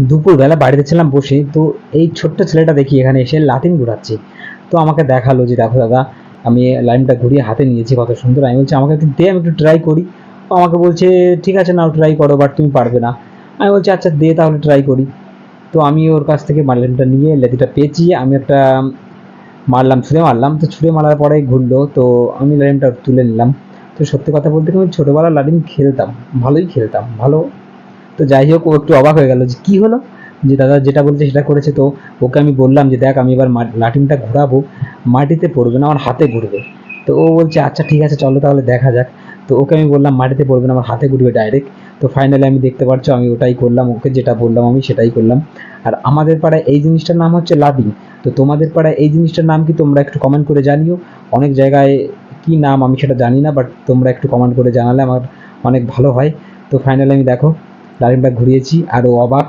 দুপুরবেলা বাড়িতে ছিলাম বসে, তো এই ছোট্ট ছেলেটা দেখি এখানে এসে লাটিম ঘুরাচ্ছে। তো আমাকে দেখালো যে দেখো দাদা, আমি লাইনটা ঘুরিয়ে হাতে নিয়েছি, কত সুন্দর। আমি বলছি আমাকে একটু দে, আমি একটু ট্রাই করি। ও আমাকে বলছে ঠিক আছে নাও ট্রাই করো, বাট তুমি পারবে না। আমি বলছি আচ্ছা দে তাহলে ট্রাই করি। তো আমি ওর কাছ থেকে লাইনটা নিয়ে লেদিটা পেঁচিয়ে আমি একটা মারলাম, ছুঁড়ে মারলাম। তো ছুঁড়ে মারার পরে ঘুরলো, তো আমি লাইনটা তুলে নিলাম। তো সত্যি কথা বলতে কি, আমি ছোটোবেলায় লাটিম খেলতাম, ভালোই খেলতাম, ভালো। তো যাই হোক, ও একটু অবাক হয়ে গেল যে কি হলো, যে দাদা যেটা বলছে সেটা করেছে। তো ওকে আমি বললাম যে দেখ, আমি এবার লাটিমটা ঘোরাবো, মাটিতে পড়বে না, আমার হাতে ঘুরবে। তো ও বলছে আচ্ছা ঠিক আছে চলো তাহলে দেখা যাক। তো ওকে আমি বললাম মাটিতে পড়বে না, আমার হাতে ঘুরবে ডাইরেক্ট। তো ফাইনালি আমি দেখতে পাচ্ছ আমি ওটাই করলাম, ওকে যেটা বললাম আমি সেটাই করলাম। আর আমাদের পাড়ায় এই জিনিসটার নাম হচ্ছে লাদিম। তো তোমাদের পাড়ায় এই জিনিসটার নাম কি, তোমরা একটু কমেন্ট করে জানিও। অনেক জায়গায় কি নাম আমি সেটা জানি না, বাট তোমরা একটু কমেন্ট করে জানালে আমার অনেক ভালো হয়। তো ফাইনালি আমি দেখো লাইনটা ঘুরিয়েছি, আর ও অবাক।